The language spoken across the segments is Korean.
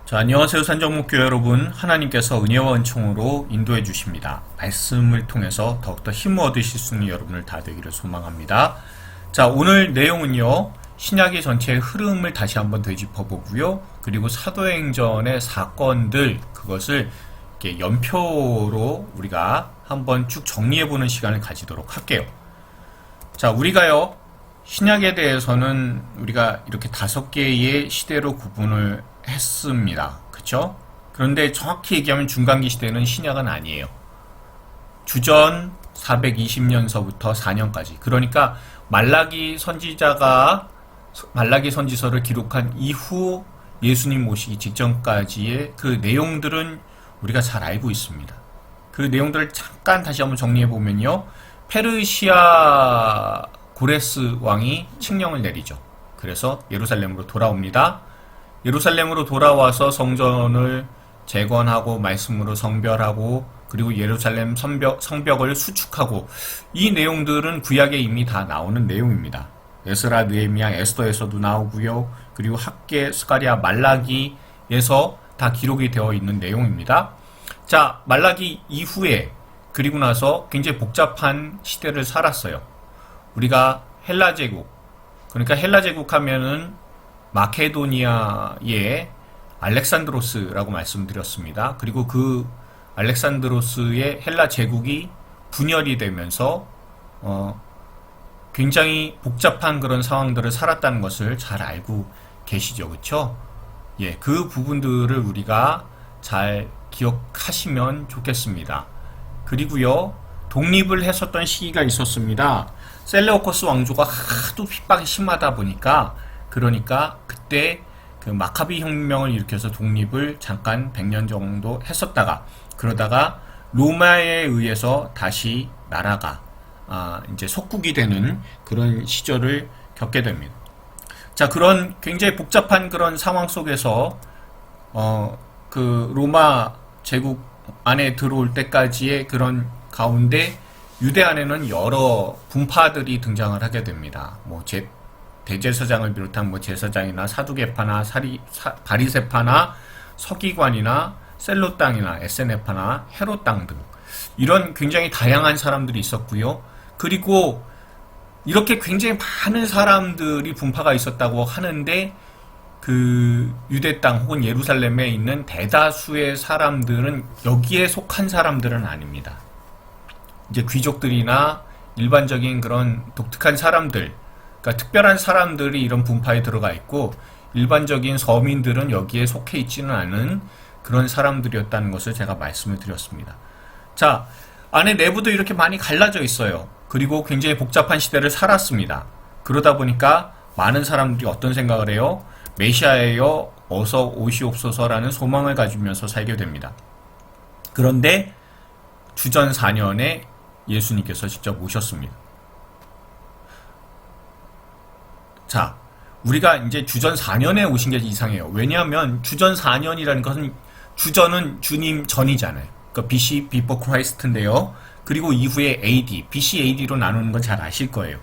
자, 안녕하세요. 산정목교회 여러분. 하나님께서 은혜와 은총으로 인도해 주십니다. 말씀을 통해서 더욱더 힘을 얻으실 수 있는 여러분을 다 되기를 소망합니다. 자, 오늘 내용은요, 신약의 전체의 흐름을 다시 한번 되짚어보고요. 그리고 사도행전의 사건들, 그것을 이렇게 연표로 우리가 한번 쭉 정리해보는 시간을 가지도록 할게요. 자, 우리가요, 신약에 대해서는 우리가 이렇게 5개의 시대로 구분을 했습니다. 그쵸? 그런데 정확히 얘기하면 중간기 시대는 신약은 아니에요. 주전 420년서부터 4년까지. 그러니까 말라기 선지서를 기록한 이후 예수님 오시기 직전까지의 그 내용들은 우리가 잘 알고 있습니다. 그 내용들을 잠깐 다시 한번 정리해보면요. 페르시아 고레스 왕이 칙령을 내리죠. 그래서 예루살렘으로 돌아옵니다. 예루살렘으로 돌아와서 성전을 재건하고 말씀으로 성별하고 그리고 예루살렘 성벽을 수축하고, 이 내용들은 구약에 이미 다 나오는 내용입니다. 에스라, 느헤미야, 에스더에서도 나오고요. 그리고 학개, 스가랴, 말라기에서 다 기록이 되어 있는 내용입니다. 자, 말라기 이후에 그리고 나서 굉장히 복잡한 시대를 살았어요. 우리가 헬라 제국, 그러니까 헬라 제국 하면은 마케도니아의 알렉산드로스라고 말씀드렸습니다. 그리고 그 알렉산드로스의 헬라 제국이 분열이 되면서 굉장히 복잡한 그런 상황들을 살았다는 것을 잘 알고 계시죠, 그렇죠? 예, 그 부분들을 우리가 잘 기억하시면 좋겠습니다. 그리고요, 독립을 했었던 시기가 있었습니다. 셀레오코스 왕조가 하도 핍박이 심하다 보니까, 그러니까 그때 그 마카비 혁명을 일으켜서 독립을 잠깐 100년 정도 했었다가, 그러다가 로마에 의해서 다시 나라가 이제 속국이 되는 그런 시절을 겪게 됩니다. 자, 그런 굉장히 복잡한 그런 상황 속에서 그 로마 제국 안에 들어올 때까지의 그런 가운데 유대 안에는 여러 분파들이 등장을 하게 됩니다. 뭐 대제사장을 비롯한 뭐 제사장이나 사두개파나 바리새파나 서기관이나 셀롯당이나 에세네파나 헤롯당 등 이런 굉장히 다양한 사람들이 있었고요. 그리고 이렇게 굉장히 많은 사람들이 분파가 있었다고 하는데, 그 유대 땅 혹은 예루살렘에 있는 대다수의 사람들은 여기에 속한 사람들은 아닙니다. 이제 귀족들이나 일반적인 그런 독특한 사람들, 그러니까 특별한 사람들이 이런 분파에 들어가 있고, 일반적인 서민들은 여기에 속해 있지는 않은 그런 사람들이었다는 것을 제가 말씀을 드렸습니다. 자, 안에 내부도 이렇게 많이 갈라져 있어요. 그리고 굉장히 복잡한 시대를 살았습니다. 그러다 보니까 많은 사람들이 어떤 생각을 해요? 메시아예요, 어서 오시옵소서라는 소망을 가지면서 살게 됩니다. 그런데 주전 4년에 예수님께서 직접 오셨습니다. 자, 우리가 이제 주전 4년에 오신 게 이상해요. 왜냐하면 주전 4년이라는 것은, 주전은 주님 전이잖아요. 그러니까 BC, Before Christ인데요. 그리고 이후에 AD, BC, AD로 나누는 건 잘 아실 거예요.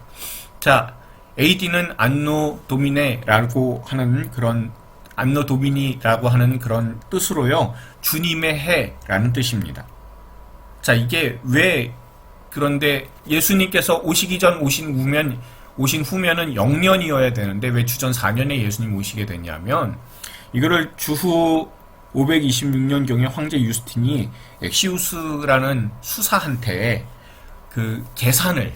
자, AD는 안노 도미네라고 하는 그런, 안노 도미니라고 하는 그런 뜻으로요, 주님의 해라는 뜻입니다. 자, 이게 왜, 그런데 예수님께서 오시기 전 오신 후면은 영년이어야 되는데 왜 주전 4년에 예수님 오시게 됐냐면, 이거를 주후 526년경에 황제 유스틴이 엑시우스라는 수사한테 그 계산을,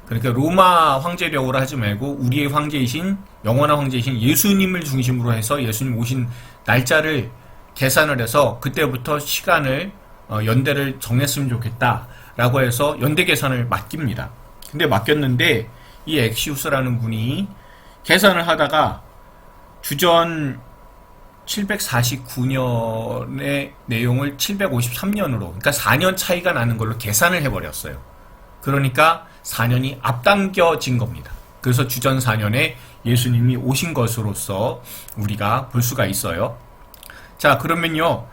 그러니까 로마 황제력으로 하지 말고 우리의 황제이신, 영원한 황제이신 예수님을 중심으로 해서 예수님 오신 날짜를 계산을 해서 그때부터 시간을 연대를 정했으면 좋겠다라고 해서 연대 계산을 맡깁니다. 근데 맡겼는데 이 엑시우스라는 분이 계산을 하다가 주전 749년의 내용을 753년으로, 그러니까 4년 차이가 나는 걸로 계산을 해버렸어요. 그러니까 4년이 앞당겨진 겁니다. 그래서 주전 4년에 예수님이 오신 것으로서 우리가 볼 수가 있어요. 자, 그러면요,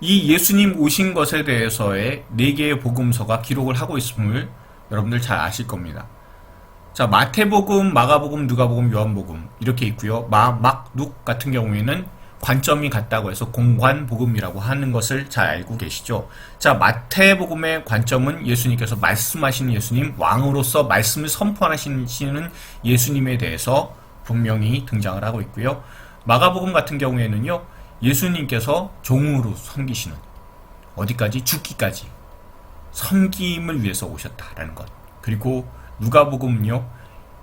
이 예수님 오신 것에 대해서의 4개의 복음서가 기록을 하고 있음을 여러분들 잘 아실 겁니다. 자, 마태복음, 마가복음, 누가복음, 요한복음 이렇게 있고요. 막, 룩 같은 경우에는 관점이 같다고 해서 공관복음이라고 하는 것을 잘 알고 계시죠? 자, 마태복음의 관점은 예수님께서 말씀하시는 예수님, 왕으로서 말씀을 선포하시는 예수님에 대해서 분명히 등장을 하고 있고요. 마가복음 같은 경우에는요, 예수님께서 종으로 섬기시는, 어디까지? 죽기까지 섬김을 위해서 오셨다라는 것. 그리고 누가복음은요,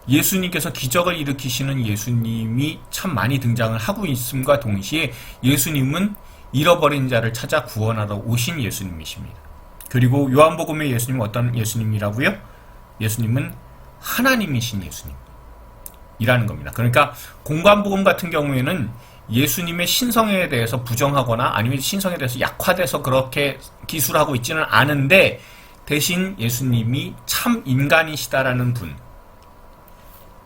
예수님께서 기적을 일으키시는 예수님이 참 많이 등장을 하고 있음과 동시에 예수님은 잃어버린 자를 찾아 구원하러 오신 예수님이십니다. 그리고 요한복음의 예수님은 어떤 예수님이라고요? 예수님은 하나님이신 예수님이라는 겁니다. 그러니까 공관복음 같은 경우에는 예수님의 신성에 대해서 부정하거나 아니면 신성에 대해서 약화돼서 그렇게 기술하고 있지는 않은데, 대신 예수님이 참 인간이시다라는 분,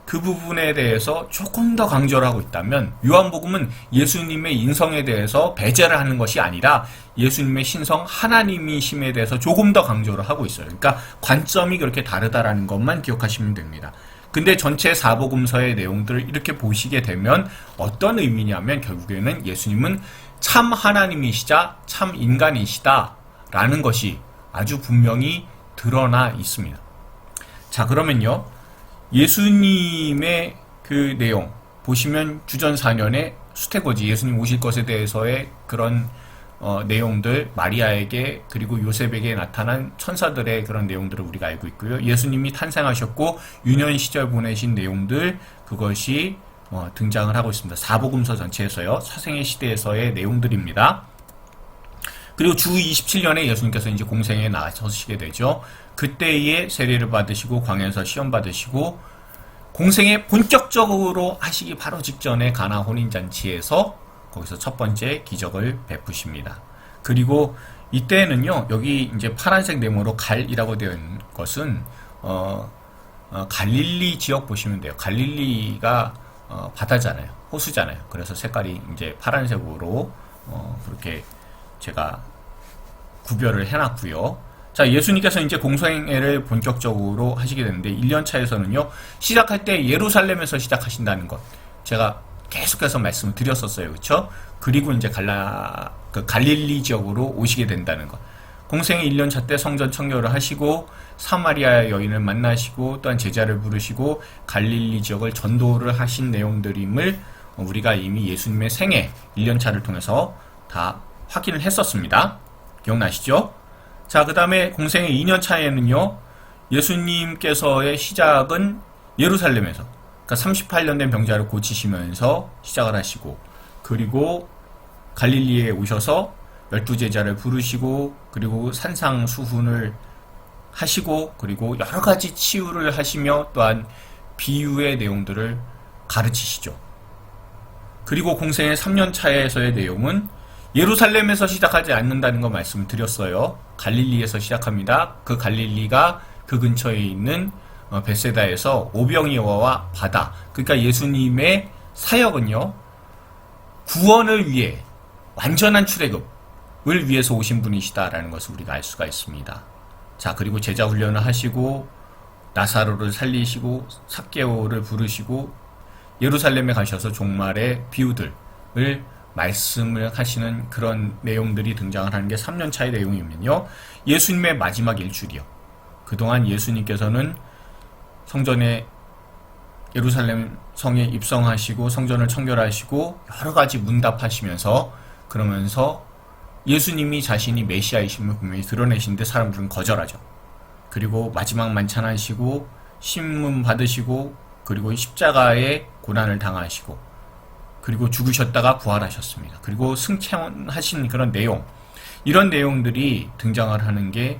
그 부분에 대해서 조금 더 강조를 하고 있다면, 요한복음은 예수님의 인성에 대해서 배제를 하는 것이 아니라 예수님의 신성 하나님이심에 대해서 조금 더 강조를 하고 있어요. 그러니까 관점이 그렇게 다르다라는 것만 기억하시면 됩니다. 근데 전체 사복음서의 내용들을 이렇게 보시게 되면 어떤 의미냐면, 결국에는 예수님은 참 하나님이시자 참 인간이시다 라는 것이 아주 분명히 드러나 있습니다. 자, 그러면요, 예수님의 그 내용 보시면 주전 4년에 수태고지, 예수님 오실 것에 대해서의 그런 내용들, 마리아에게 그리고 요셉에게 나타난 천사들의 그런 내용들을 우리가 알고 있고요. 예수님이 탄생하셨고 유년 시절 보내신 내용들, 그것이 등장을 하고 있습니다. 사복음서 전체에서요, 사생의 시대에서의 내용들입니다. 그리고 주 27년에 예수님께서 이제 공생에 나서시게 되죠. 그때에 세례를 받으시고 광야에서 시험 받으시고 공생에 본격적으로 하시기 바로 직전에 가나 혼인잔치에서 거기서 첫 번째 기적을 베푸십니다. 그리고 이때는요, 여기 이제 파란색 네모로 갈이라고 되어 있는 것은 갈릴리 지역 보시면 돼요. 갈릴리가 바다잖아요, 호수잖아요. 그래서 색깔이 이제 파란색으로 그렇게 제가 구별을 해놨고요. 자, 예수님께서 이제 공생애를 본격적으로 하시게 되는데 1년 차에서는요, 시작할 때 예루살렘에서 시작하신다는 것 제가 계속해서 말씀을 드렸었어요. 그렇죠? 그리고 이제 갈릴리 지역으로 오시게 된다는 것. 공생의 1년 차 때 성전 청결을 하시고 사마리아 여인을 만나시고 또한 제자를 부르시고 갈릴리 지역을 전도를 하신 내용들임을 우리가 이미 예수님의 생애 1년 차를 통해서 다 확인을 했었습니다. 기억나시죠? 자, 그 다음에 공생의 2년 차에는요, 예수님께서의 시작은 예루살렘에서, 그러니까 38년 된 병자를 고치시면서 시작을 하시고, 그리고 갈릴리에 오셔서 12제자를 부르시고, 그리고 산상수훈을 하시고, 그리고 여러 가지 치유를 하시며 또한 비유의 내용들을 가르치시죠. 그리고 공생의 3년 차에서의 내용은 예루살렘에서 시작하지 않는다는 거 말씀드렸어요. 갈릴리에서 시작합니다. 그 갈릴리가 그 근처에 있는 벳세다에서 오병이어와 바다, 그러니까 예수님의 사역은요, 구원을 위해 완전한 출애굽을 위해서 오신 분이시다라는 것을 우리가 알 수가 있습니다. 자, 그리고 제자 훈련을 하시고 나사로를 살리시고 삭개오를 부르시고 예루살렘에 가셔서 종말의 비유들을 말씀을 하시는 그런 내용들이 등장을 하는 게 3년차의 내용이면요, 예수님의 마지막 일주일이요, 그동안 예수님께서는 성전에 예루살렘 성에 입성하시고 성전을 청결하시고 여러 가지 문답하시면서 그러면서 예수님이 자신이 메시아이심을 분명히 드러내시는데 사람들은 거절하죠. 그리고 마지막 만찬하시고 신문 받으시고 그리고 십자가의 고난을 당하시고 그리고 죽으셨다가 부활하셨습니다. 그리고 승천하신 그런 내용, 이런 내용들이 등장을 하는 게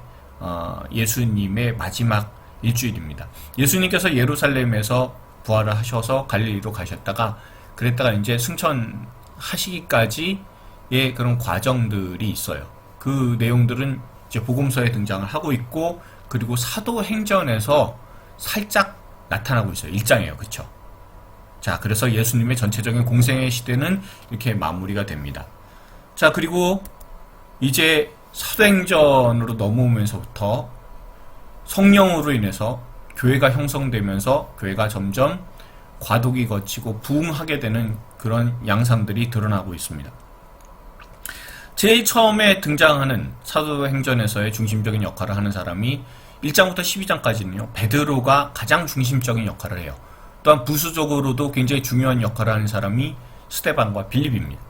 예수님의 마지막 일주일입니다. 예수님께서 예루살렘에서 부활을 하셔서 갈릴리로 가셨다가 그랬다가 이제 승천하시기까지의 그런 과정들이 있어요. 그 내용들은 이제 복음서에 등장을 하고 있고, 그리고 사도행전에서 살짝 나타나고 있어요. 1장이에요. 그렇죠? 자, 그래서 예수님의 전체적인 공생의 시대는 이렇게 마무리가 됩니다. 자, 그리고 이제 사도행전으로 넘어오면서부터 성령으로 인해서 교회가 형성되면서 교회가 점점 과도기 거치고 부흥하게 되는 그런 양상들이 드러나고 있습니다. 제일 처음에 등장하는 사도행전에서의 중심적인 역할을 하는 사람이 1장부터 12장까지는요, 베드로가 가장 중심적인 역할을 해요. 또한 부수적으로도 굉장히 중요한 역할을 하는 사람이 스데반과 빌립입니다.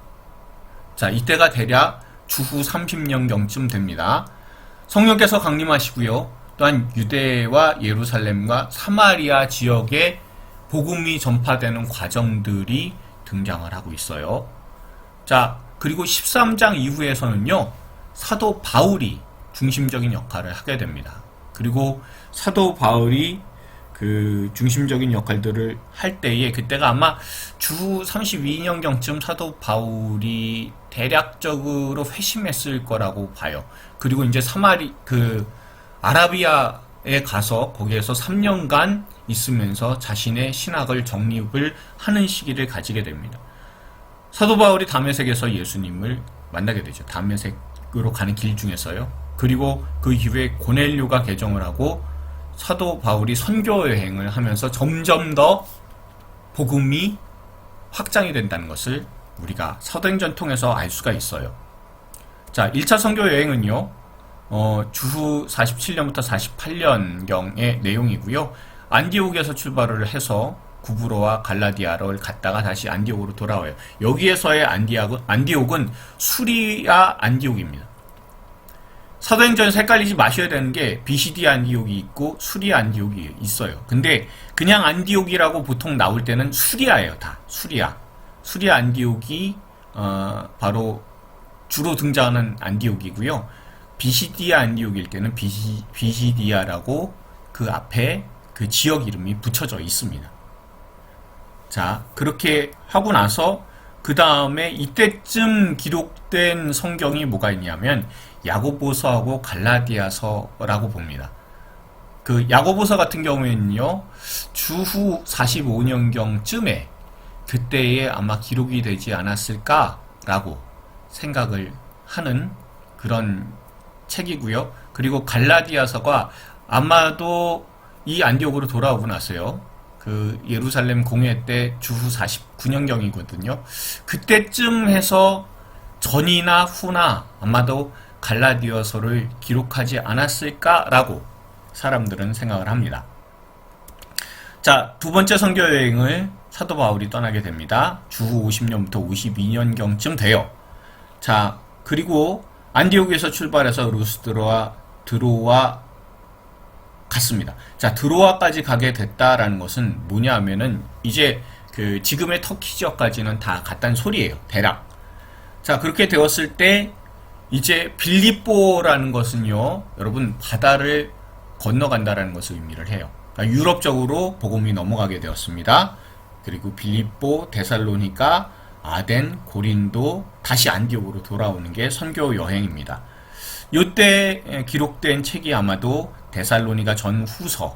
자, 이때가 대략 주후 30년경쯤 됩니다. 성령께서 강림하시고요. 또한 유대와 예루살렘과 사마리아 지역에 복음이 전파되는 과정들이 등장을 하고 있어요. 자, 그리고 13장 이후에서는요, 사도 바울이 중심적인 역할을 하게 됩니다. 그리고 사도 바울이 그 중심적인 역할들을 할 때에, 그때가 아마 주 32년경쯤 사도 바울이 대략적으로 회심했을 거라고 봐요. 그리고 이제 아라비아에 가서 거기에서 3년간 있으면서 자신의 신학을 정립을 하는 시기를 가지게 됩니다. 사도 바울이 다메섹에서 예수님을 만나게 되죠. 다메섹으로 가는 길 중에서요. 그리고 그 이후에 고넬료가 개종을 하고 사도 바울이 선교 여행을 하면서 점점 더 복음이 확장이 된다는 것을 우리가 사도행전 통해서 알 수가 있어요. 자, 1차 선교 여행은요, 주후 47년부터 48년경의 내용이고요. 안디옥에서 출발을 해서 구브로와 갈라디아를 갔다가 다시 안디옥으로 돌아와요. 여기에서의 안디옥은 수리아 안디옥입니다. 사도행전에서 헷갈리지 마셔야 되는 게 비시디아 안디옥이 있고 수리아 안디옥이 있어요. 근데 그냥 안디옥이라고 보통 나올 때는 수리아예요. 다 수리아 안디옥이 바로 주로 등장하는 안디옥이고요. 비시디아 안디옥일 때는 비시디아라고 그 앞에 그 지역 이름이 붙여져 있습니다. 자, 그렇게 하고 나서 그 다음에 이때쯤 기록된 성경이 뭐가 있냐면 야고보서하고 갈라디아서라고 봅니다. 그 야고보서 같은 경우에는요, 주후 45년경쯤에 그때에 아마 기록이 되지 않았을까라고 생각을 하는 그런 책이고요. 그리고 갈라디아서가 아마도 이 안디옥으로 돌아오고 나서요, 그 예루살렘 공회 때 주후 49년경이거든요. 그때쯤 해서 전이나 후나 아마도 갈라디아서를 기록하지 않았을까라고 사람들은 생각을 합니다. 자, 두 번째 선교 여행을 사도 바울이 떠나게 됩니다. 주후 50년부터 52년경쯤 돼요. 자, 그리고 안디옥에서 출발해서 루스드로와 드로아 갔습니다. 자, 드로아까지 가게 됐다라는 것은 뭐냐 하면은 이제 그 지금의 터키 지역까지는 다 갔다는 소리예요. 대략. 자, 그렇게 되었을 때 이제 빌립보라는 것은요, 여러분, 바다를 건너간다라는 것을 의미를 해요. 그러니까 유럽 쪽으로 복음이 넘어가게 되었습니다. 그리고 빌립보, 데살로니가, 아덴, 고린도, 다시 안디옥으로 돌아오는 게 선교 여행입니다. 이때 기록된 책이 아마도 데살로니가 전후서로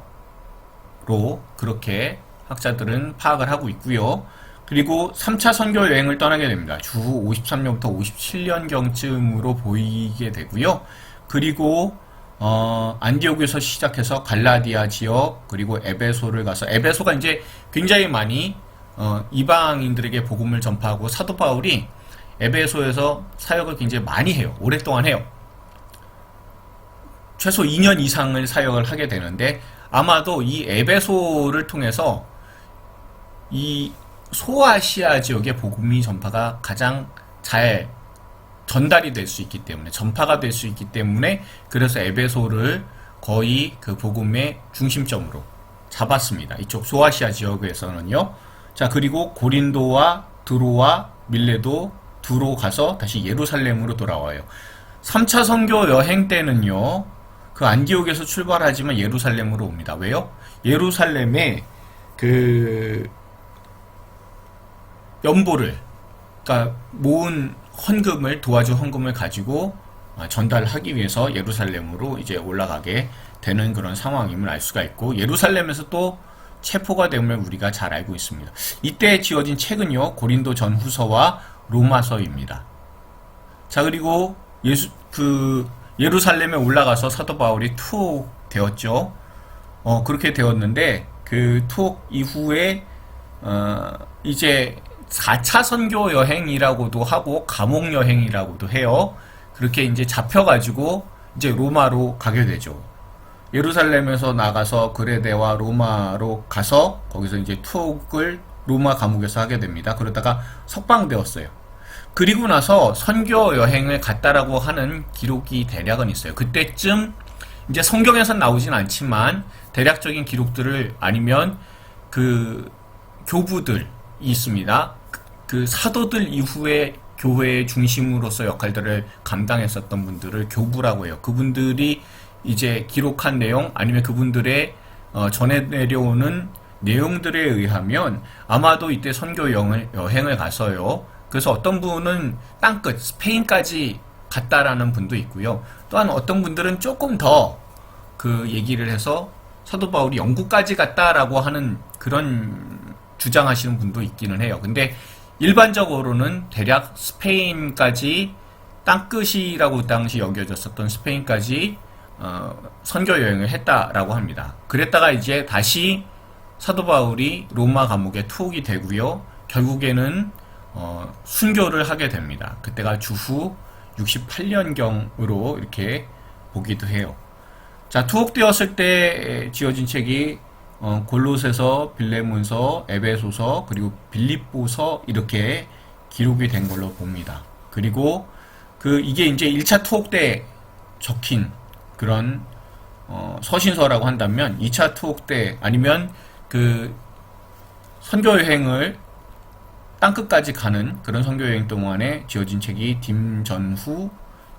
그렇게 학자들은 파악을 하고 있고요. 그리고 3차 선교 여행을 떠나게 됩니다. 주후 53년부터 57년경쯤으로 보이게 되고요. 그리고 안디옥에서 시작해서 갈라디아 지역, 그리고 에베소를 가서, 에베소가 이제 굉장히 많이 이방인들에게 복음을 전파하고, 사도 바울이 에베소에서 사역을 굉장히 많이 해요. 오랫동안 해요. 최소 2년 이상을 사역을 하게 되는데, 아마도 이 에베소를 통해서 이 소아시아 지역의 복음이 전파가 가장 잘 전달이 될 수 있기 때문에, 전파가 될 수 있기 때문에, 그래서 에베소를 거의 그 복음의 중심점으로 잡았습니다. 이쪽 소아시아 지역에서는요. 자, 그리고 고린도와 드로와 밀레도 두로 가서 다시 예루살렘으로 돌아와요. 3차 선교 여행 때는요, 그 안디옥에서 출발하지만 예루살렘으로 옵니다. 왜요? 예루살렘에 그 연보를, 그러니까 모은 헌금을, 도와준 헌금을 가지고 전달하기 위해서 예루살렘으로 이제 올라가게 되는 그런 상황임을 알 수가 있고, 예루살렘에서 또 체포가 됨을 우리가 잘 알고 있습니다. 이때 지어진 책은요, 고린도 전후서와 로마서입니다. 자, 그리고 예루살렘에 올라가서 사도 바울이 투옥되었죠. 그렇게 되었는데, 그 투옥 이후에 이제 4차 선교 여행이라고도 하고 감옥 여행이라고도 해요. 그렇게 이제 잡혀가지고 이제 로마로 가게 되죠. 예루살렘에서 나가서 그레데와 로마로 가서 거기서 이제 투옥을 로마 감옥에서 하게 됩니다. 그러다가 석방되었어요. 그리고 나서 선교 여행을 갔다라고 하는 기록이 대략은 있어요. 그때쯤 이제 성경에선 나오진 않지만 대략적인 기록들을 아니면 그 교부들이 있습니다. 그 사도들 이후에 교회의 중심으로서 역할들을 감당했었던 분들을 교부라고 해요. 그분들이 이제 기록한 내용 아니면 그분들의 전해 내려오는 내용들에 의하면 아마도 이때 선교 여행을 가서요. 그래서 어떤 분은 땅끝 스페인까지 갔다라는 분도 있고요. 또한 어떤 분들은 조금 더 그 얘기를 해서 사도 바울이 영국까지 갔다라고 하는 그런 주장하시는 분도 있기는 해요. 근데 일반적으로는 대략 스페인까지 땅끝이라고 당시 여겨졌었던 스페인까지 선교 여행을 했다라고 합니다. 그랬다가 이제 다시 사도 바울이 로마 감옥에 투옥이 되고요. 결국에는 순교를 하게 됩니다. 그때가 주후 68년경으로 이렇게 보기도 해요. 자, 투옥되었을 때 지어진 책이 골로새서, 빌레몬서, 에베소서, 그리고 빌립보서 이렇게 기록이 된 걸로 봅니다. 그리고 이게 이제 1차 투옥 때 적힌 그런 서신서라고 한다면 2차 투옥 때 아니면 그 선교 여행을 땅끝까지 가는 그런 선교 여행 동안에 지어진 책이 딤전후,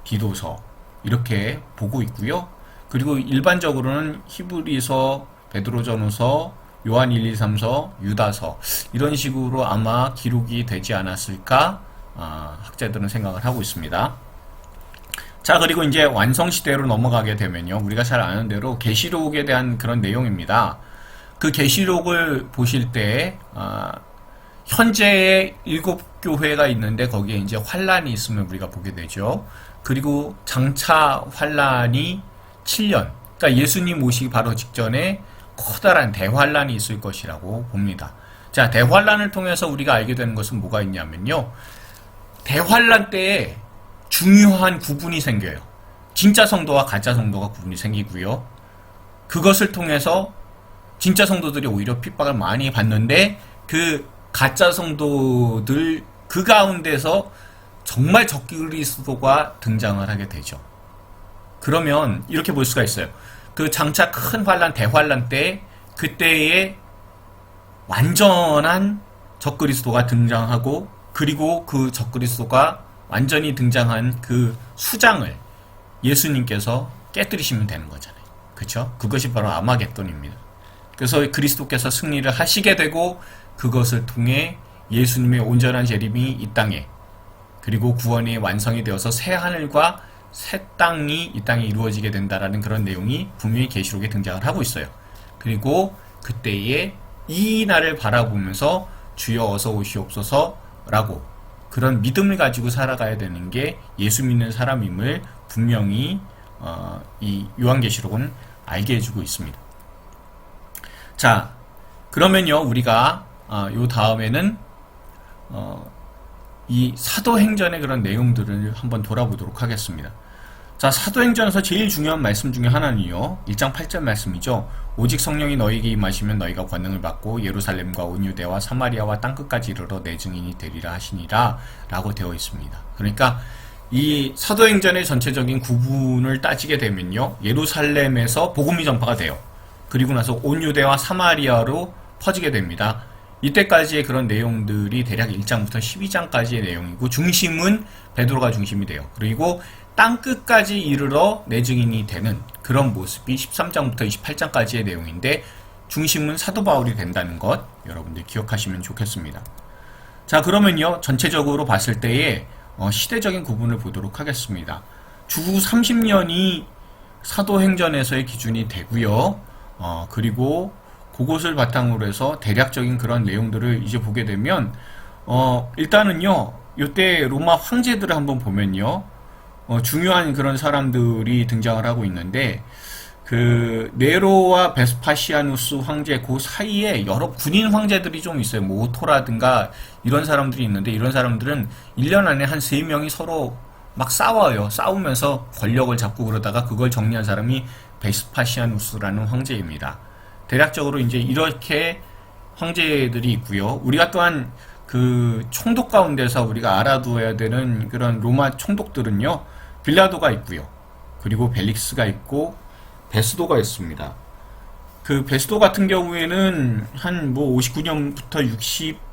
디도서 이렇게 보고 있고요. 그리고 일반적으로는 히브리서, 베드로전후서, 요한 1, 2, 3서, 유다서 이런 식으로 아마 기록이 되지 않았을까 학자들은 생각을 하고 있습니다. 자, 그리고 이제 완성시대로 넘어가게 되면요. 우리가 잘 아는 대로 계시록에 대한 그런 내용입니다. 그 계시록을 보실 때 현재의 7교회가 있는데 거기에 이제 환란이 있으면 우리가 보게 되죠. 그리고 장차 환란이 7년, 그러니까 예수님 오시기 바로 직전에 커다란 대환란이 있을 것이라고 봅니다. 자, 대환란을 통해서 우리가 알게 되는 것은 뭐가 있냐면요. 대환란 때에 중요한 구분이 생겨요. 진짜 성도와 가짜 성도가 구분이 생기고요. 그것을 통해서 진짜 성도들이 오히려 핍박을 많이 받는데 그 가짜 성도들 그 가운데서 정말 적그리스도가 등장을 하게 되죠. 그러면 이렇게 볼 수가 있어요. 그 장차 큰 환란, 대환란 때 그때에 완전한 적그리스도가 등장하고 그리고 그 적그리스도가 완전히 등장한 그 수장을 예수님께서 깨뜨리시면 되는 거잖아요. 그렇죠? 그것이 바로 아마겟돈입니다. 그래서 그리스도께서 승리를 하시게 되고 그것을 통해 예수님의 온전한 재림이 이 땅에 그리고 구원이 완성이 되어서 새 하늘과 새 땅이 이 땅에 이루어지게 된다라는 그런 내용이 분명히 계시록에 등장을 하고 있어요. 그리고 그때에 이 날을 바라보면서 주여 어서 오시옵소서라고 그런 믿음을 가지고 살아가야 되는 게 예수 믿는 사람임을 분명히 이 요한계시록은 알게 해주고 있습니다. 자, 그러면요 우리가 요 다음에는 이 사도행전의 그런 내용들을 한번 돌아보도록 하겠습니다. 자, 사도행전에서 제일 중요한 말씀 중에 하나는요 1장 8절 말씀이죠. 오직 성령이 너희에게 임하시면 너희가 권능을 받고 예루살렘과 온 유대와 사마리아와 땅끝까지 이르러 내 증인이 되리라 하시니라 라고 되어 있습니다. 그러니까 이 사도행전의 전체적인 구분을 따지게 되면요 예루살렘에서 복음이 전파가 돼요. 그리고 나서 온 유대와 사마리아로 퍼지게 됩니다. 이때까지의 그런 내용들이 대략 1장부터 12장까지의 내용이고 중심은 베드로가 중심이 돼요. 그리고 땅끝까지 이르러 내 증인이 되는 그런 모습이 13장부터 28장까지의 내용인데 중심은 사도 바울이 된다는 것 여러분들 기억하시면 좋겠습니다. 자, 그러면요 전체적으로 봤을 때의 시대적인 구분을 보도록 하겠습니다. 주후 30년이 사도행전에서의 기준이 되고요. 그리고 그것을 바탕으로 해서 대략적인 그런 내용들을 이제 보게 되면 일단은요 이때 로마 황제들을 한번 보면요 중요한 그런 사람들이 등장을 하고 있는데 그 네로와 베스파시아누스 황제 그 사이에 여러 군인 황제들이 좀 있어요. 뭐 오토라든가 이런 사람들이 있는데, 이런 사람들은 1년 안에 한 3명이 서로 막 싸워요. 싸우면서 권력을 잡고 그러다가 그걸 정리한 사람이 베스파시아누스라는 황제입니다. 대략적으로 이제 이렇게 황제들이 있고요. 우리가 또한 그 총독 가운데서 우리가 알아두어야 되는 그런 로마 총독들은요, 빌라도가 있고요. 그리고 벨릭스가 있고 베스도가 있습니다. 그 베스도 같은 경우에는 한 뭐 59년부터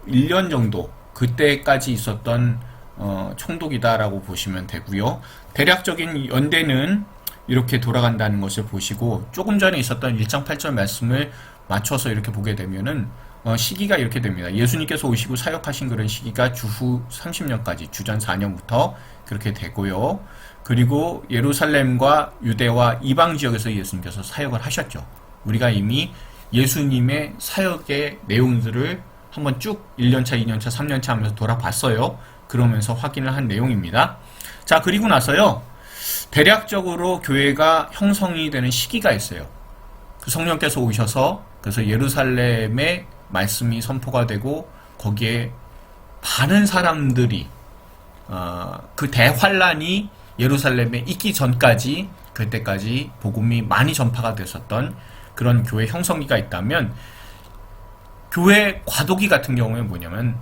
61년 정도 그때까지 있었던 총독이다라고 보시면 되고요. 대략적인 연대는 이렇게 돌아간다는 것을 보시고, 조금 전에 있었던 1장 8절 말씀을 맞춰서 이렇게 보게 되면은 시기가 이렇게 됩니다. 예수님께서 오시고 사역하신 그런 시기가 주후 30년까지, 주전 4년부터 그렇게 되고요. 그리고 예루살렘과 유대와 이방 지역에서 예수님께서 사역을 하셨죠. 우리가 이미 예수님의 사역의 내용들을 한번 쭉 1년차, 2년차, 3년차 하면서 돌아봤어요. 그러면서 확인을 한 내용입니다. 자, 그리고 나서요, 대략적으로 교회가 형성이 되는 시기가 있어요. 그 성령께서 오셔서, 그래서 예루살렘에 말씀이 선포가 되고, 거기에 많은 사람들이 그 대환란이 예루살렘에 있기 전까지, 그때까지 복음이 많이 전파가 됐었던 그런 교회 형성기가 있다면, 교회 과도기 같은 경우에 뭐냐면,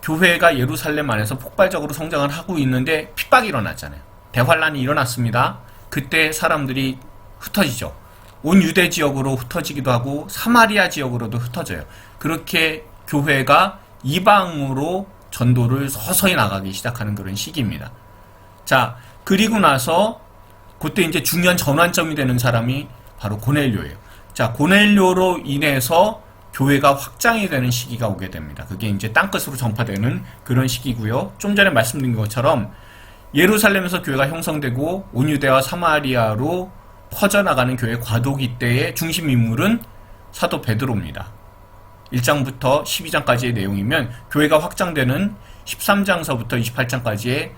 교회가 예루살렘 안에서 폭발적으로 성장을 하고 있는데 핍박이 일어났잖아요. 대환란이 일어났습니다. 그때 사람들이 흩어지죠. 온 유대 지역으로 흩어지기도 하고 사마리아 지역으로도 흩어져요. 그렇게 교회가 이방으로 전도를 서서히 나가기 시작하는 그런 시기입니다. 자, 그리고 나서 그때 이제 중요한 전환점이 되는 사람이 바로 고넬료예요. 자, 고넬료로 인해서 교회가 확장이 되는 시기가 오게 됩니다. 그게 이제 땅끝으로 전파되는 그런 시기고요. 좀 전에 말씀드린 것처럼 예루살렘에서 교회가 형성되고 온 유대와 사마리아로 퍼져나가는 교회 과도기 때의 중심 인물은 사도 베드로입니다. 1장부터 12장까지의 내용이면 교회가 확장되는 13장서부터 28장까지의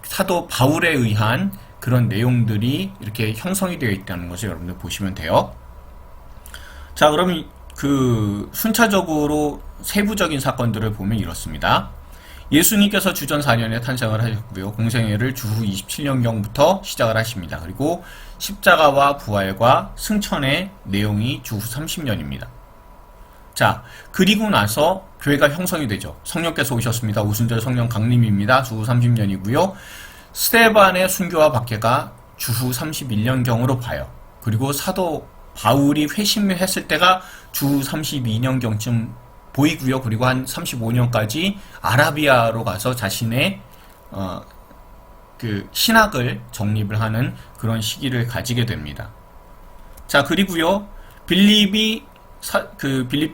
사도 바울에 의한 그런 내용들이 이렇게 형성이 되어 있다는 것을 여러분들 보시면 돼요. 자, 그럼 그 순차적으로 세부적인 사건들을 보면 이렇습니다. 예수님께서 주전 4년에 탄생을 하셨고요. 공생애를 주후 27년경부터 시작을 하십니다. 그리고 십자가와 부활과 승천의 내용이 주후 30년입니다. 자, 그리고 나서 교회가 형성이 되죠. 성령께서 오셨습니다. 오순절 성령 강림입니다. 주후 30년이고요. 스데반의 순교와 박해가 주후 31년경으로 봐요. 그리고 사도 바울이 회심을 했을 때가 주후 32년경쯤 보이고요. 그리고 한 35년까지 아라비아로 가서 자신의 그 신학을 정립을 하는 그런 시기를 가지게 됩니다. 자, 그리고요, 빌립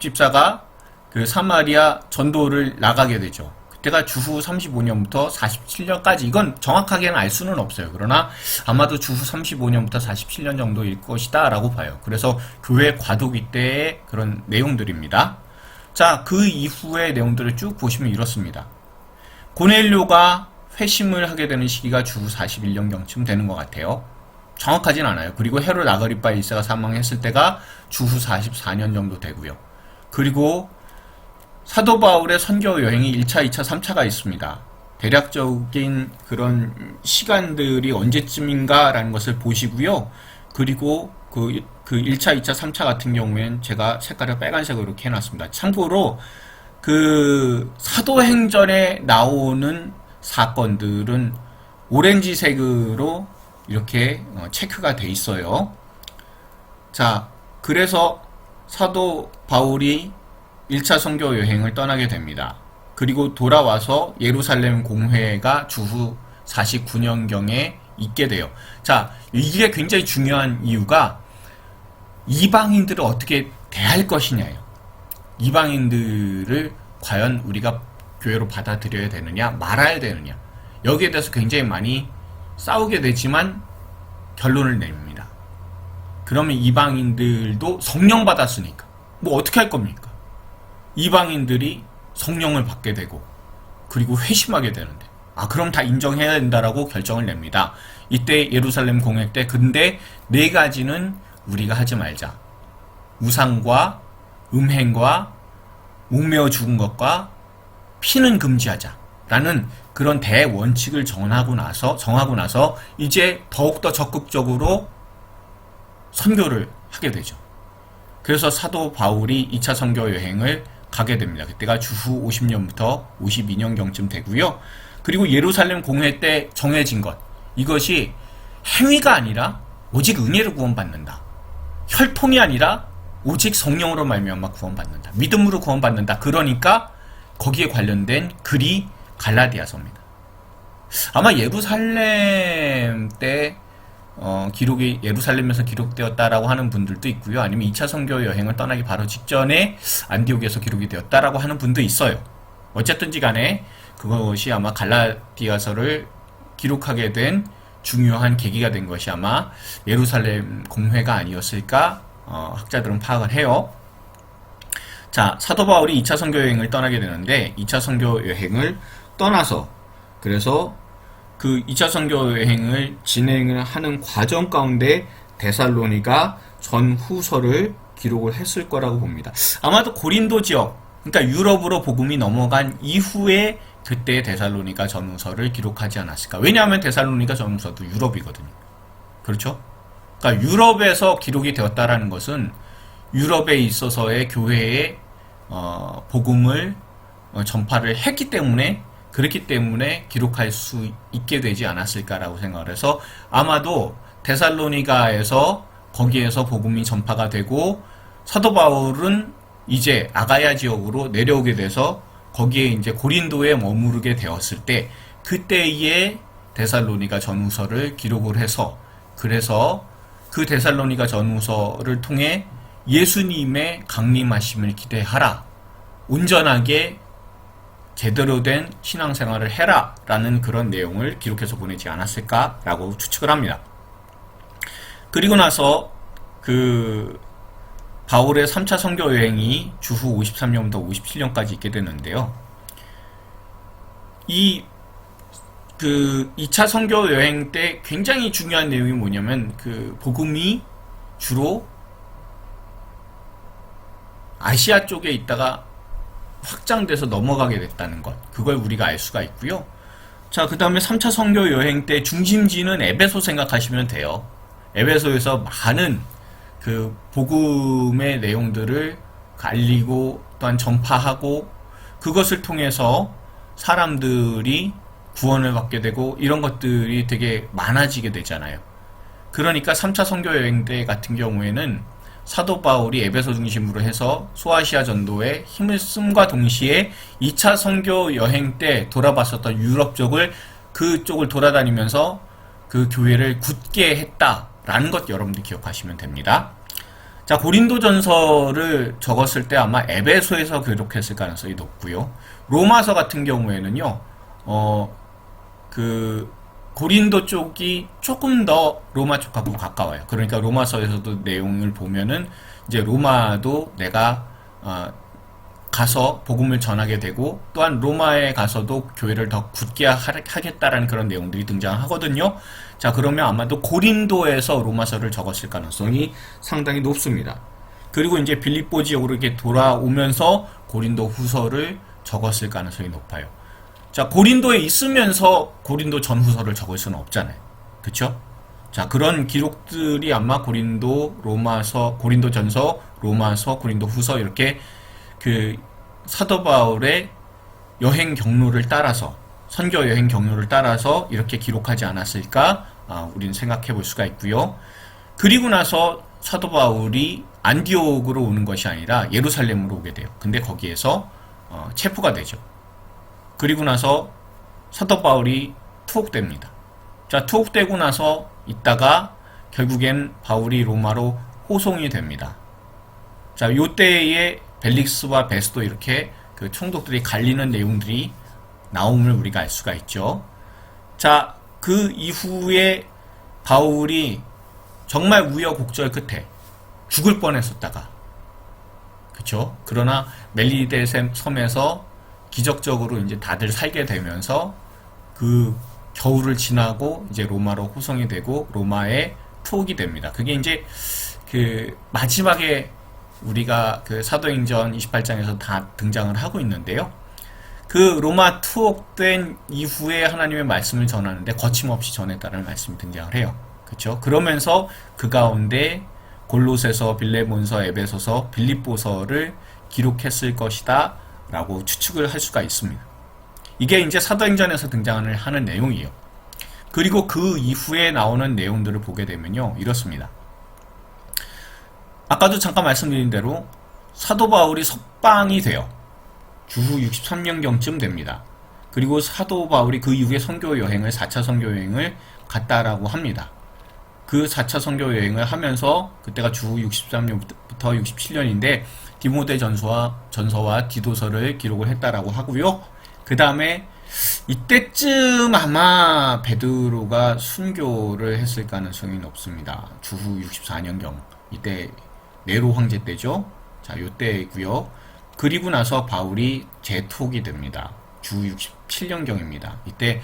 집사가 그 사마리아 전도를 나가게 되죠. 그때가 주후 35년부터 47년까지, 이건 정확하게는 알 수는 없어요. 그러나 아마도 주후 35년부터 47년 정도일 것이다 라고 봐요. 그래서 교회 과도기 때의 그런 내용들입니다. 자, 그 이후의 내용들을 쭉 보시면 이렇습니다. 고넬료가 회심을 하게 되는 시기가 주후 41년경쯤 되는 것 같아요. 정확하진 않아요. 그리고 헤롯 아그리파 1세가 사망했을 때가 주후 44년 정도 되고요. 그리고 사도 바울의 선교 여행이 1차, 2차, 3차가 있습니다. 대략적인 그런 시간들이 언제쯤인가라는 것을 보시고요. 그리고 그 1차, 2차, 3차 같은 경우에는 제가 색깔을 빨간색으로 이렇게 해놨습니다. 참고로 그 사도행전에 나오는 사건들은 오렌지색으로 이렇게 체크가 돼 있어요. 자, 그래서 사도 바울이 1차 선교 여행을 떠나게 됩니다. 그리고 돌아와서 예루살렘 공회가 주후 49년경에 있게 돼요. 자, 이게 굉장히 중요한 이유가 이방인들을 어떻게 대할 것이냐예요. 이방인들을 과연 우리가 교회로 받아들여야 되느냐, 말아야 되느냐. 여기에 대해서 굉장히 많이 싸우게 되지만 결론을 냅니다. 그러면 이방인들도 성령 받았으니까 뭐 어떻게 할 겁니까? 이방인들이 성령을 받게 되고 그리고 회심하게 되는데, 그럼 다 인정해야 된다라고 결정을 냅니다. 이때 예루살렘 공회 때 근데 네 가지는 우리가 하지 말자. 우상과 음행과 목매어 죽은 것과 피는 금지하자. 라는 그런 대원칙을 정하고 나서 이제 더욱더 적극적으로 선교를 하게 되죠. 그래서 사도 바울이 2차 선교 여행을 가게 됩니다. 그때가 주후 50년부터 52년경쯤 되고요. 그리고 예루살렘 공회 때 정해진 것, 이것이 행위가 아니라 오직 은혜로 구원받는다. 혈통이 아니라 오직 성령으로 말미암아 구원받는다. 믿음으로 구원받는다. 그러니까 거기에 관련된 글이 갈라디아서입니다. 아마 예루살렘 때 기록이 예루살렘에서 기록되었다라고 하는 분들도 있고요. 아니면 2차 선교 여행을 떠나기 바로 직전에 안디옥에서 기록이 되었다라고 하는 분도 있어요. 어쨌든지 간에 그것이 아마 갈라디아서를 기록하게 된 중요한 계기가 된 것이 아마 예루살렘 공회가 아니었을까 학자들은 파악을 해요. 자, 사도 바울이 2차 선교 여행을 떠나게 되는데 2차 선교 여행을 떠나서 그래서 그 2차 선교 여행을 진행을 하는 과정 가운데 데살로니가 전후서를 기록을 했을 거라고 봅니다. 아마도 고린도 지역, 그러니까 유럽으로 복음이 넘어간 이후에 그때 데살로니가 전후서를 기록하지 않았을까. 왜냐하면 데살로니가 전후서도 유럽이거든요. 그렇죠? 그러니까 유럽에서 기록이 되었다라는 것은 유럽에 있어서의 교회의 복음을 전파를 했기 때문에 그렇기 때문에 기록할 수 있게 되지 않았을까라고 생각을 해서 아마도 데살로니가에서 거기에서 복음이 전파가 되고 사도 바울은 이제 아가야 지역으로 내려오게 돼서 거기에 이제 고린도에 머무르게 되었을 때 그때의 데살로니가 전후서를 기록을 해서 그래서 그 데살로니가 전후서를 통해 예수님의 강림하심을 기대하라. 온전하게 제대로 된 신앙생활을 해라 라는 그런 내용을 기록해서 보내지 않았을까라고 추측을 합니다. 그리고 나서 그 바울의 3차 선교 여행이 주후 53년부터 57년까지 있게 되는데요. 이 2차 선교 여행 때 굉장히 중요한 내용이 뭐냐면 그 복음이 주로 아시아 쪽에 있다가 확장돼서 넘어가게 됐다는 것, 그걸 우리가 알 수가 있고요. 자, 그 다음에 3차 선교 여행 때 중심지는 에베소 생각하시면 돼요. 에베소에서 많은 그 복음의 내용들을 알리고 또한 전파하고 그것을 통해서 사람들이 구원을 받게 되고 이런 것들이 되게 많아지게 되잖아요. 그러니까 3차 선교 여행 때 같은 경우에는 사도 바울이 에베소 중심으로 해서 소아시아 전도에 힘을 씀과 동시에 2차 선교 여행 때 돌아봤었던 유럽 쪽을 그쪽을 돌아다니면서 그 교회를 굳게 했다라는 것 여러분들 기억하시면 됩니다. 자, 고린도전서를 적었을 때 아마 에베소에서 기록했을 가능성이 높고요. 로마서 같은 경우에는요. 고린도 쪽이 조금 더 로마 쪽하고 가까워요. 그러니까 로마서에서도 내용을 보면은 이제 로마도 내가 가서 복음을 전하게 되고 또한 로마에 가서도 교회를 더 굳게 하겠다라는 그런 내용들이 등장하거든요. 자, 그러면 아마도 고린도에서 로마서를 적었을 가능성이 상당히 높습니다. 그리고 이제 빌립보 지역으로 이렇게 돌아오면서 고린도 후서를 적었을 가능성이 높아요. 자, 고린도에 있으면서 고린도 전후서를 적을 수는 없잖아요. 그쵸? 자, 그런 기록들이 아마 고린도, 로마서, 고린도 전서, 로마서, 고린도 후서 이렇게 그 사도 바울의 여행 경로를 따라서 선교 여행 경로를 따라서 이렇게 기록하지 않았을까? 우리는 생각해 볼 수가 있고요. 그리고 나서 사도 바울이 안디옥으로 오는 것이 아니라 예루살렘으로 오게 돼요. 근데 거기에서 체포가 되죠. 그리고 나서 사도 바울이 투옥됩니다. 자, 투옥되고 나서 있다가 결국엔 바울이 로마로 호송이 됩니다. 자, 요때에 벨릭스와 베스도 이렇게 그 총독들이 갈리는 내용들이 나옴을 우리가 알 수가 있죠. 자, 그 이후에 바울이 정말 우여곡절 끝에 죽을 뻔했었다가, 그쵸? 그러나 멜리데 섬에서 기적적으로 이제 다들 살게 되면서 그 겨울을 지나고 이제 로마로 호송이 되고 로마에 투옥이 됩니다. 그게 이제 그 마지막에 우리가 그 사도행전 28장에서 다 등장을 하고 있는데요. 그 로마 투옥된 이후에 하나님의 말씀을 전하는데 거침없이 전했다는 말씀이 등장을 해요. 그렇죠? 그러면서 그 가운데 골로새서, 빌레몬서, 에베소서, 빌립보서를 기록했을 것이다 라고 추측을 할 수가 있습니다. 이게 이제 사도행전에서 등장을 하는 내용이에요. 그리고 그 이후에 나오는 내용들을 보게 되면요, 이렇습니다. 아까도 잠깐 말씀드린 대로 사도 바울이 석방이 돼요. 주후 63년경쯤 됩니다. 그리고 사도 바울이 그 이후에 선교 여행을 4차 선교 여행을 갔다라고 합니다. 그 4차 선교 여행을 하면서 그때가 주후 63년부터 67년인데 디모데 전서와 디도서를 기록을 했다라고 하고요. 그 다음에 이때쯤 아마 베드로가 순교를 했을 가능성이 높습니다. 주후 64년경. 이때 네로 황제 때죠. 자, 요때고요. 그리고 나서 바울이 재톡이 됩니다. 주 67년경입니다. 이때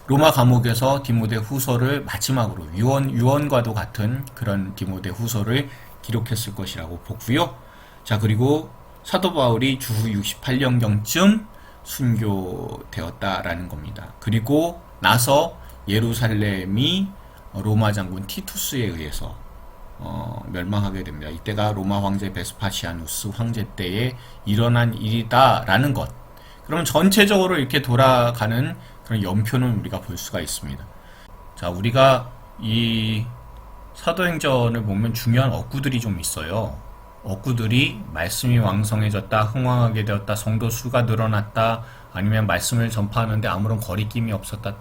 로마 감옥에서 디모데 후서를 마지막으로 유언과도 같은 그런 디모데 후서를 기록했을 것이라고 보고요. 자, 그리고 사도 바울이 주후 68년경쯤 순교되었다라는 겁니다. 그리고 나서 예루살렘이 로마 장군 티투스에 의해서 멸망하게 됩니다. 이때가 로마 황제 베스파시아누스 황제 때에 일어난 일이다라는 것. 그럼 전체적으로 이렇게 돌아가는 그런 연표는 우리가 볼 수가 있습니다. 자, 우리가 이 사도행전을 보면 중요한 어구들이 좀 있어요. 어구들이 말씀이 왕성해졌다, 흥왕하게 되었다, 성도 수가 늘어났다, 아니면 말씀을 전파하는데 아무런 거리낌이 없었다.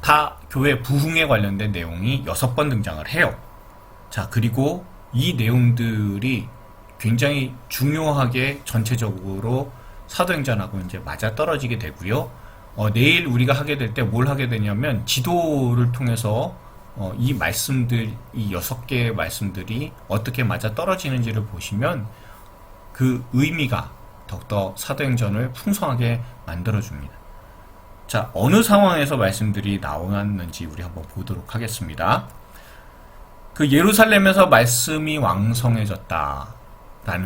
다 교회 부흥에 관련된 내용이 6번 등장을 해요. 자, 그리고 이 내용들이 굉장히 중요하게 전체적으로 사도행전하고 이제 맞아떨어지게 되고요. 내일 우리가 하게 될 때 뭘 하게 되냐면 지도를 통해서 이 말씀들, 이 6개의 말씀들이 어떻게 맞아떨어지는지를 보시면 그 의미가 더욱더 사도행전을 풍성하게 만들어줍니다. 자, 어느 상황에서 말씀들이 나왔는지 우리 한번 보도록 하겠습니다. 그 예루살렘에서 말씀이 왕성해졌다라는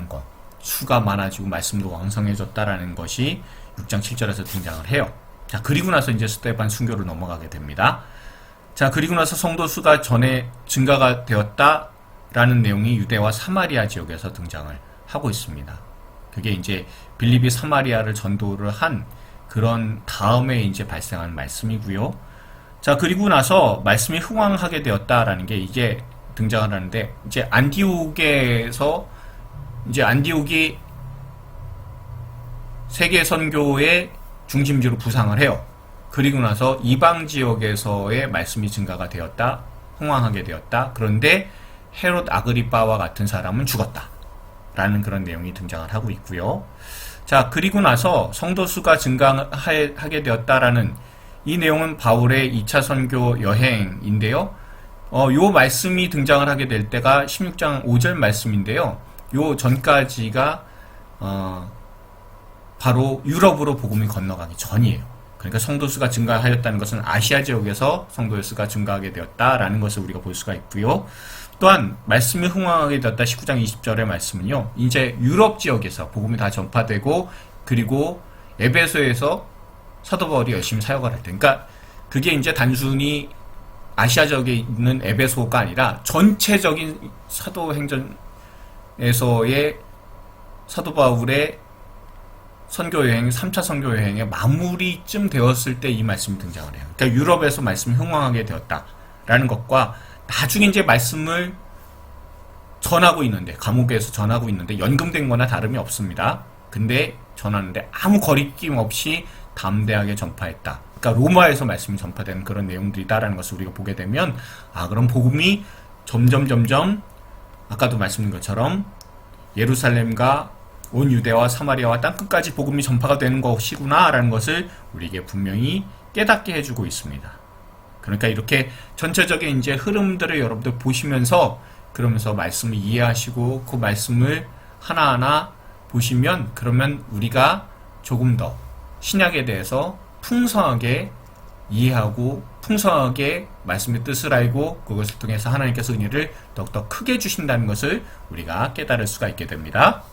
것, 수가 많아지고 말씀도 왕성해졌다라는 것이 6장 7절에서 등장을 해요. 자, 그리고 나서 이제 스데반 순교로 넘어가게 됩니다. 자, 그리고 나서 성도 수가 전에 증가가 되었다라는 내용이 유대와 사마리아 지역에서 등장을 하고 있습니다. 그게 이제 빌립이 사마리아를 전도를 한 그런 다음에 이제 발생한 말씀이고요. 자, 그리고 나서 말씀이 흥왕하게 되었다라는 게 이게 등장을 하는데, 이제 안디옥에서 이제 안디옥이 세계 선교의 중심지로 부상을 해요. 그리고 나서 이방 지역에서의 말씀이 증가가 되었다, 흥왕하게 되었다. 그런데 헤롯 아그리빠와 같은 사람은 죽었다 라는 그런 내용이 등장을 하고 있고요. 자, 그리고 나서 성도 수가 증가하게 되었다라는 이 내용은 바울의 2차 선교 여행인데요. 요 말씀이 등장을 하게 될 때가 16장 5절 말씀인데요. 요 전까지가 바로 유럽으로 복음이 건너가기 전이에요. 그러니까 성도수가 증가하였다는 것은 아시아 지역에서 성도수가 증가하게 되었다라는 것을 우리가 볼 수가 있고요. 또한 말씀이 흥왕하게 되었다 19장 20절의 말씀은요, 이제 유럽 지역에서 복음이 다 전파되고, 그리고 에베소에서 사도 바울이 열심히 사역을 할 때, 그러니까 그게 이제 단순히 아시아 지역에 있는 에베소가 아니라 전체적인 사도행전에서의 사도 바울의 선교여행, 3차 선교여행의 마무리쯤 되었을 때 이 말씀이 등장을 해요. 그러니까 유럽에서 말씀이 흥왕하게 되었다라는 것과 나중에 이제 말씀을 전하고 있는데, 감옥에서 전하고 있는데 연금된 거나 다름이 없습니다. 근데 전하는데 아무 거리낌 없이 담대하게 전파했다. 그러니까 로마에서 말씀이 전파되는 그런 내용들이다라는 것을 우리가 보게 되면, 그럼 복음이 점점 아까도 말씀드린 것처럼 예루살렘과 온 유대와 사마리아와 땅끝까지 복음이 전파가 되는 것이구나 라는 것을 우리에게 분명히 깨닫게 해주고 있습니다. 그러니까 이렇게 전체적인 이제 흐름들을 여러분들 보시면서, 그러면서 말씀을 이해하시고 그 말씀을 하나하나 보시면, 그러면 우리가 조금 더 신약에 대해서 풍성하게 이해하고 풍성하게 말씀의 뜻을 알고 그것을 통해서 하나님께서 은혜를 더욱더 크게 주신다는 것을 우리가 깨달을 수가 있게 됩니다.